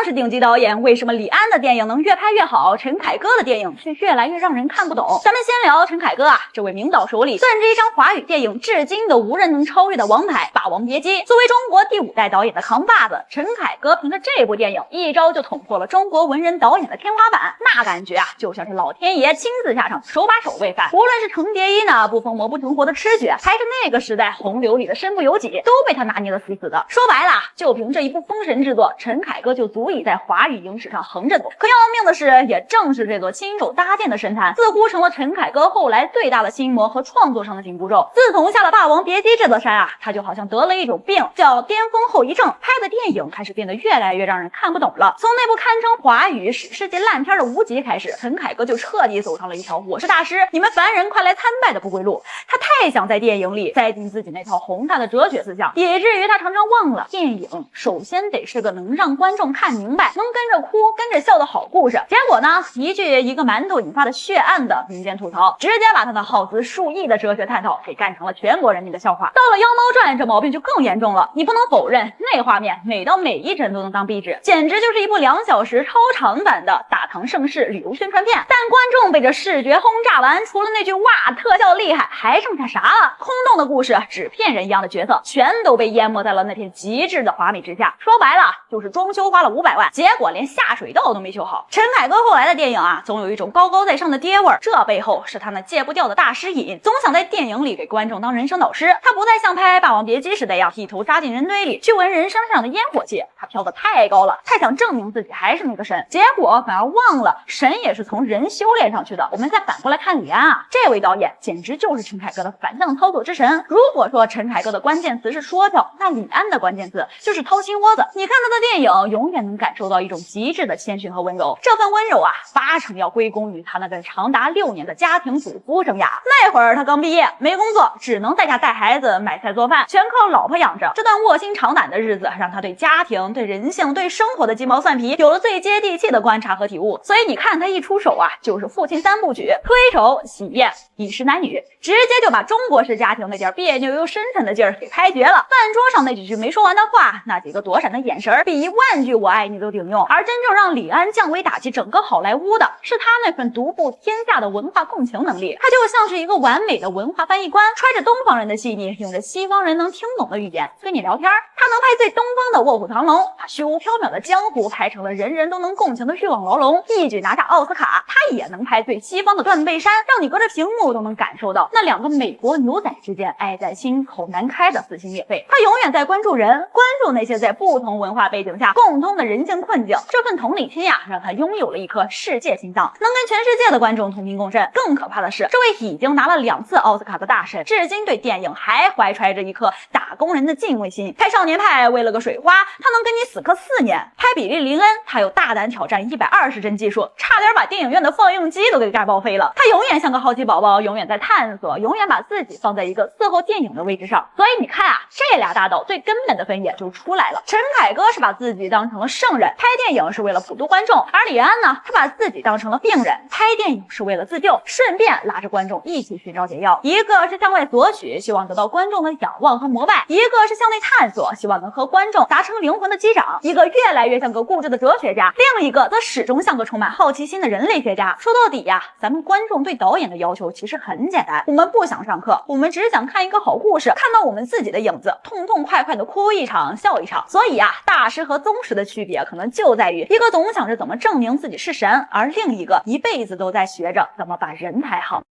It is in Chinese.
是顶级导演，为什么李安的电影能越拍越好，陈凯歌的电影却越来越让人看不懂？咱们先聊陈凯歌啊，这位名导手里攥着一张华语电影至今都无人能超越的王牌《霸王别姬》。作为中国第5代导演的扛把子，陈凯歌凭着这部电影一招就捅破了中国文人导演的天花板，那感觉啊，就像是老天爷亲自下场，手把手喂饭。无论是程蝶衣呢不疯魔不成活的痴觉，还是那个时代洪流里的身不由己，都被他拿捏得死死的。说白了，就凭这一部封神之作，陈凯歌就足以在华语影史上横着走。可要命的是，也正是这座亲手搭建的神坛，似乎成了陈凯歌后来最大的心魔和创作上的紧箍咒。自从下了《霸王别姬》这座山啊，他就好像得了一种病，叫巅峰后遗症，拍的电影开始变得越来越让人看不懂了。从那部堪称华语史诗级烂片的《无极》开始，陈凯歌就彻底走上了一条我是大师，你们凡人快来参拜的不归路。他太想在电影里塞进自己那套宏大的哲学思想，以至于他常常忘了电影首先得是个能让观众看明白，能跟着哭跟着笑的好故事。结果呢，一个馒头引发的血案的民间吐槽，直接把他那耗资数亿的哲学探讨给干成了全国人民的笑话。到了《妖猫传》，这毛病就更严重了。你不能否认，那画面美到每一帧都能当壁纸，简直就是一部2小时超长版的大唐盛世旅游宣传片。但观众被这视觉轰炸完，除了那句哇特效厉害，还剩下啥了？空洞的故事，纸片人一样的角色，全都被淹没在了那片极致的华美之下。说白了，就是装修花了500万，结果连下水道都没修好。陈凯歌后来的电影啊，总有一种高高在上的爹味儿，这背后是他那戒不掉的大师瘾，总想在电影里给观众当人生导师。他不再像拍《霸王别姬》时那样一头扎进人堆里去闻人身上的烟火气，他飘得太高了，太想证明自己还是那个神，结果反而忘了神也是从人修炼上去的。我们再反过来看李安啊，这位导演简直就是陈凯歌的反向操作之神。如果说陈凯歌的关键词是说教，那李安的关键词就是掏心窝子。你看他的电影，永远能感受到一种极致的谦逊和温柔，这份温柔啊，80%要归功于他那个长达6年的家庭主夫生涯。那会儿他刚毕业，没工作，只能在家带孩子、买菜做饭，全靠老婆养着。这段卧薪尝胆的日子，让他对家庭、对人性、对生活的鸡毛蒜皮有了最接地气的观察和体悟。所以你看他一出手啊，就是父亲3部曲，推手、喜宴、饮食男女，直接就把中国式家庭那点别扭又深沉的劲儿给拍绝了。饭桌上那几句没说完的话，那几个躲闪的眼神，比10000句我爱你都顶用。而真正让李安降维打击整个好莱坞的，是他那份独步天下的文化共情能力。他就像是一个完美的文化翻译官，揣着东方人的细腻，用着西方人能听懂的语言跟你聊天。他能拍最东方的卧虎藏龙，把虚无缥缈的江湖拍成了人人都能共情的欲望牢笼，一举拿下奥斯卡。他也能拍最西方的断背山，让你隔着屏幕都能感受到那2个美国牛仔之间爱在心口难开的撕心裂肺。他永远在关注人，关注那些在不同文化背景下共通的人性困境。这份同理心呀，让他拥有了一颗世界心脏，能跟全世界的观众同频共振。更可怕的是，这位已经拿了2次奥斯卡的大神，至今对电影还怀揣着一颗打工人的敬畏心。拍少年派为了个水花，他能跟你死磕4年；拍比利林恩，他有大胆挑战120帧技术，差点把电影院的放映机都给炸报废了。他永远像个好奇宝宝，永远在探索，永远把自己放在一个伺候电影的位置上。所以你看啊，这俩大导最根本的分野就出来了。陈凯歌是把自己当成了圣人，拍电影是为了普度观众；而李安呢，他把自己当成了病人，拍电影是为了自救，顺便拉着观众一起寻找解药。一个是向外索取，希望得到观众的仰望和膜拜；一个是向内探索，希望能和观众达成灵魂的击掌。一个越来越像个固执的哲学家，另一个则始终像个充满好奇心的人类学家。说到底呀，咱们观众对导演的要求其实很简单，我们不想上课，我们只想看一个好故事，看到我们自己的影子，痛痛快快的哭一场笑一场。所以啊，大师和宗师的区别可能就在于，一个总想着怎么证明自己是神，而另一个一辈子都在学着怎么把人拍好。